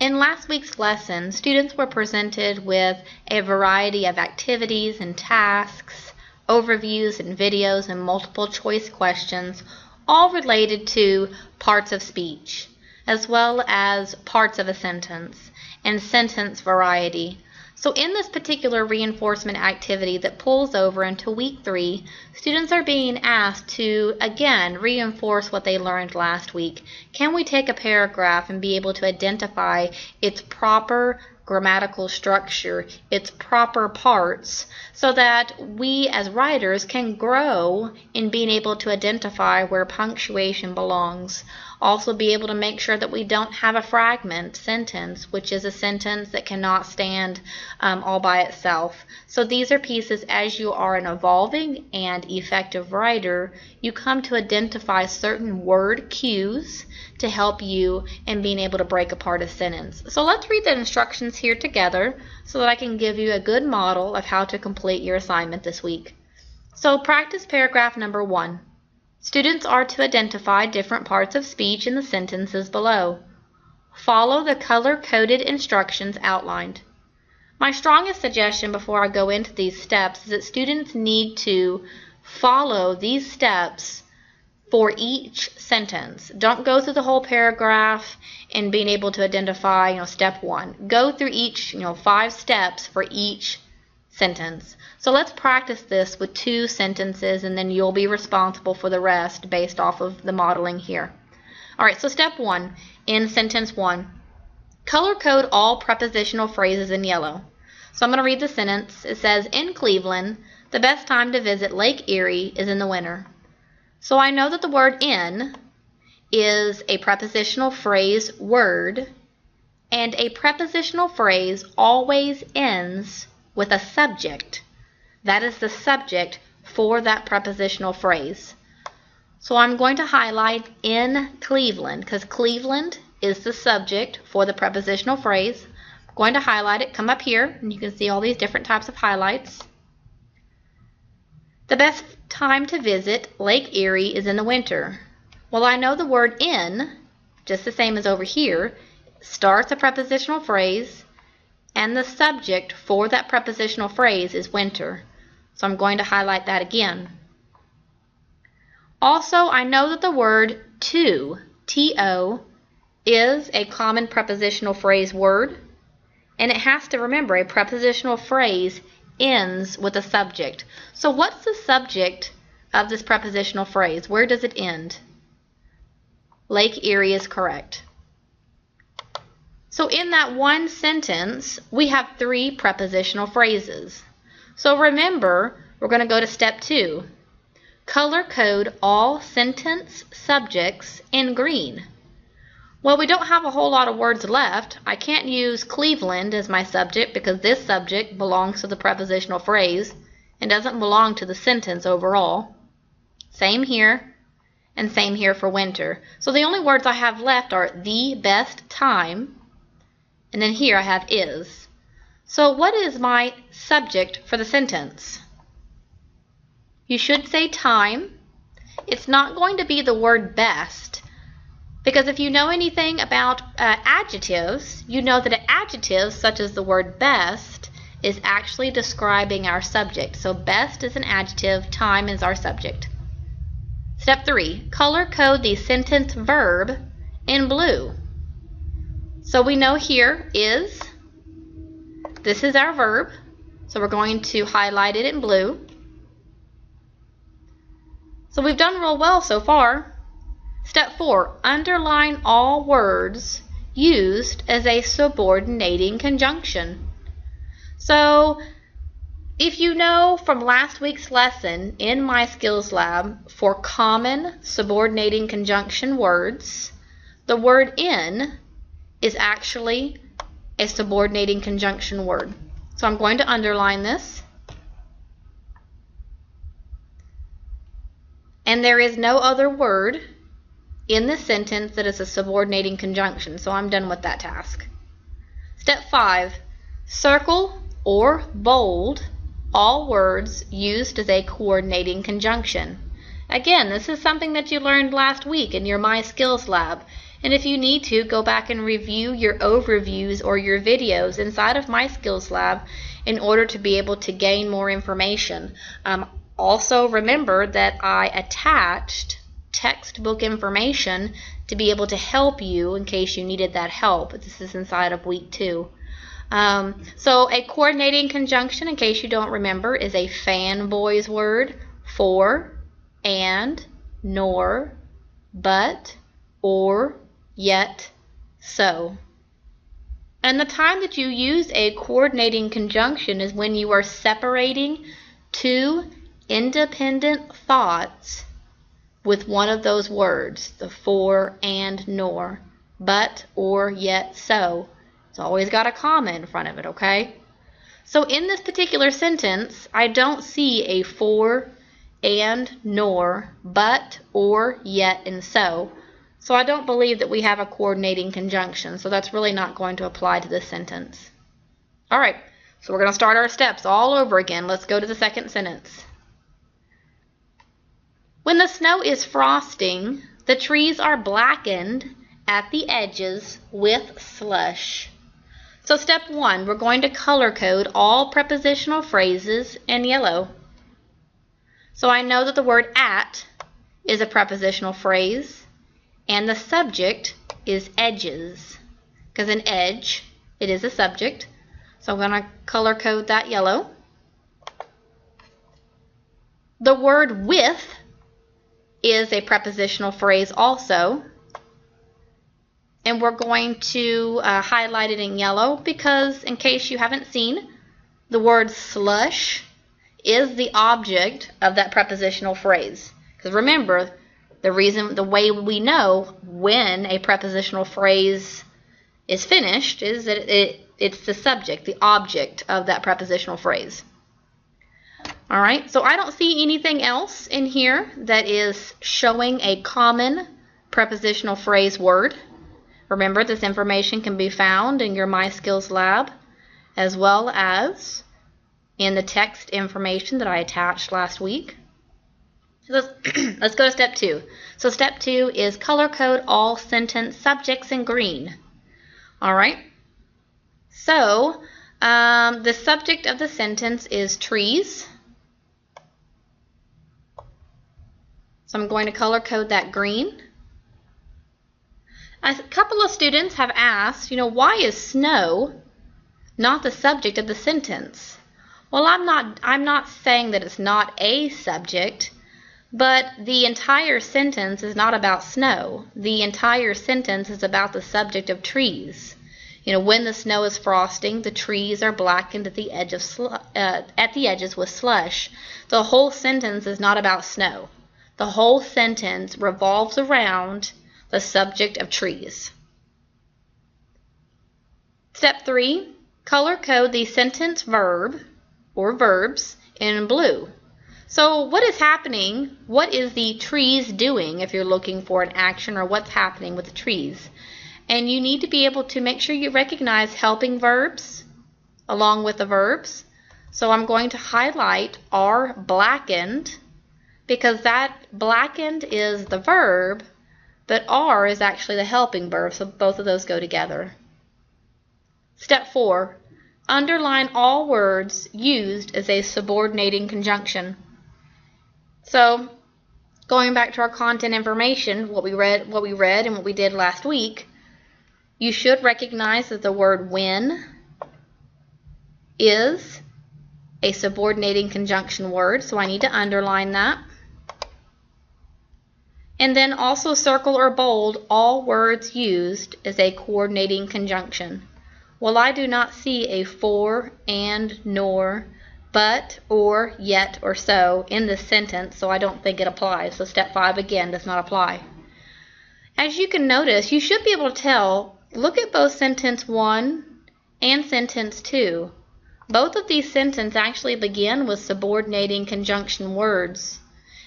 In last week's lesson, students were presented with a variety of activities and tasks, overviews and videos, and multiple choice questions, all related to parts of speech, as well as parts of a sentence and sentence variety. So in this particular reinforcement activity that pulls over into week 3, students are being asked to, again, reinforce what they learned last week. Can we take a paragraph and be able to identify its proper grammatical structure, its proper parts, so that we as writers can grow in being able to identify where punctuation belongs. Also be able to make sure that we don't have a fragment sentence, which is a sentence that cannot stand all by itself. So these are pieces, as you are an evolving and effective writer, you come to identify certain word cues to help you in being able to break apart a sentence. So let's read the instructions here together so that I can give you a good model of how to complete your assignment this week. So practice paragraph number 1. Students are to identify different parts of speech in the sentences below. Follow the color-coded instructions outlined. My strongest suggestion before I go into these steps is that students need to follow these steps for each sentence. Don't go through the whole paragraph and being able to identify, step 1. Go through each, 5 steps for each sentence. So let's practice this with 2 sentences, and then you'll be responsible for the rest based off of the modeling here. All right, so step 1 in sentence 1. Color code all prepositional phrases in yellow. So I'm going to read the sentence. It says, in Cleveland, the best time to visit Lake Erie is in the winter. So I know that the word in is a prepositional phrase word, and a prepositional phrase always ends with a subject. That is the subject for that prepositional phrase. So I'm going to highlight in Cleveland because Cleveland is the subject for the prepositional phrase. I'm going to highlight it. Come up here and you can see all these different types of highlights. The best time to visit Lake Erie is in the winter. Well, I know the word in, just the same as over here, starts a prepositional phrase, and the subject for that prepositional phrase is winter. So I'm going to highlight that again. Also, I know that the word to, T-O, is a common prepositional phrase word, and it has to remember a prepositional phrase ends with a subject. So what's the subject of this prepositional phrase? Where does it end? Lake Erie is correct. So in that one sentence, we have 3 prepositional phrases. So remember, we're going to go to step 2. Color code all sentence subjects in green. Well, we don't have a whole lot of words left. I can't use Cleveland as my subject because this subject belongs to the prepositional phrase and doesn't belong to the sentence overall. Same here, and same here for winter. So the only words I have left are the best time, and then here I have is. So what is my subject for the sentence? You should say time. It's not going to be the word best, because if you know anything about adjectives, you know that an adjective, such as the word best, is actually describing our subject. So best is an adjective, time is our subject. Step 3, color code the sentence verb in blue. So we know here is, this is our verb, so we're going to highlight it in blue. So we've done real well so far. Step 4, underline all words used as a subordinating conjunction. So if you know from last week's lesson in my skills lab for common subordinating conjunction words, the word in is actually a subordinating conjunction word. So I'm going to underline this. And there is no other word in this sentence that is a subordinating conjunction, so I'm done with that task. Step 5, circle or bold all words used as a coordinating conjunction. Again, this is something that you learned last week in your My Skills Lab. And if you need to, go back and review your overviews or your videos inside of My Skills Lab in order to be able to gain more information. Also remember that I attached textbook information to be able to help you in case you needed that help. This is inside of week 2. So a coordinating conjunction, in case you don't remember, is a fanboy's word: for, and, nor, but, or, yet, so. And the time that you use a coordinating conjunction is when you are separating two independent thoughts with one of those words, the for, and, nor, but, or, yet, so. It's always got a comma in front of it, okay? So in this particular sentence, I don't see a for, and, nor, but, or, yet, and so. So I don't believe that we have a coordinating conjunction, so that's really not going to apply to this sentence. All right, so we're going to start our steps all over again. Let's go to the second sentence. When the snow is frosting, the trees are blackened at the edges with slush. So step 1, we're going to color code all prepositional phrases in yellow. So I know that the word at is a prepositional phrase, and the subject is edges, because an edge, it is a subject. So I'm going to color code that yellow. The word with is a prepositional phrase also, and we're going to highlight it in yellow because, in case you haven't seen, the word slush is the object of that prepositional phrase. Because remember, the way we know when a prepositional phrase is finished is that it's the subject, the object of that prepositional phrase. All right, so I don't see anything else in here that is showing a common prepositional phrase word. Remember, this information can be found in your My Skills Lab as well as in the text information that I attached last week. So let's go to step 2. So step 2 is color code all sentence subjects in green. All right, so the subject of the sentence is trees. So I'm going to color code that green. A couple of students have asked, why is snow not the subject of the sentence? Well, I'm not saying that it's not a subject, but the entire sentence is not about snow. The entire sentence is about the subject of trees. When the snow is frosting, the trees are blackened at the edges with slush. The whole sentence is not about snow. The whole sentence revolves around the subject of trees. Step 3, color code the sentence verb or verbs in blue. So what is happening? What is the trees doing if you're looking for an action, or what's happening with the trees? And you need to be able to make sure you recognize helping verbs along with the verbs. So I'm going to highlight are blackened, because that blackened is the verb, but are is actually the helping verb, so both of those go together. Step 4, underline all words used as a subordinating conjunction. So going back to our content information, what we read and what we did last week, you should recognize that the word when is a subordinating conjunction word, so I need to underline that. And then also circle or bold all words used as a coordinating conjunction. Well, I do not see a for, and, nor, but, or, yet, or so in this sentence, so I don't think it applies. So step 5 again does not apply. As you can notice, you should be able to tell, look at both sentence 1 and sentence 2. Both of these sentences actually begin with subordinating conjunction words.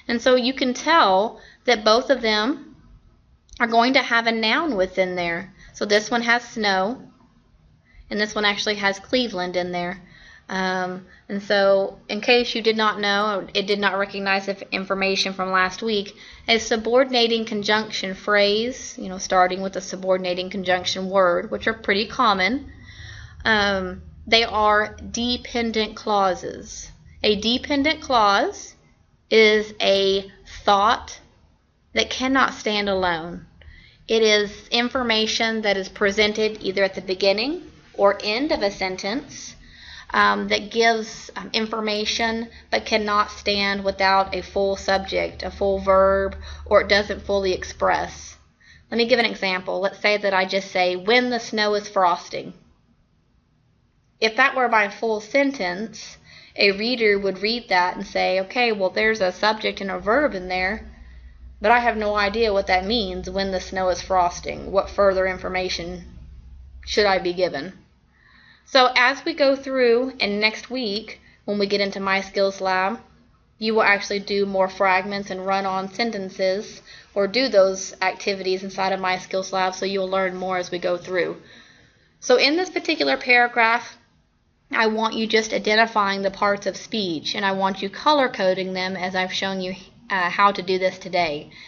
And so you can tell that both of them are going to have a noun within there. So this one has snow, and this one actually has Cleveland in there. And so, in case you did not know, it did not recognize the information from last week, a subordinating conjunction phrase, starting with a subordinating conjunction word, which are pretty common, they are dependent clauses. A dependent clause is a thought that cannot stand alone. It is information that is presented either at the beginning or end of a sentence that gives information but cannot stand without a full subject, a full verb, or it doesn't fully express. Let me give an example. Let's say that I just say, when the snow is frosting. If that were my full sentence, a reader would read that and say, okay, well, there's a subject and a verb in there, but I have no idea what that means, when the snow is frosting. What further information should I be given? So as we go through, and next week, when we get into My Skills Lab, you will actually do more fragments and run-on sentences, or do those activities inside of My Skills Lab, so you'll learn more as we go through. So in this particular paragraph, I want you just identifying the parts of speech, and I want you color coding them as I've shown you how to do this today.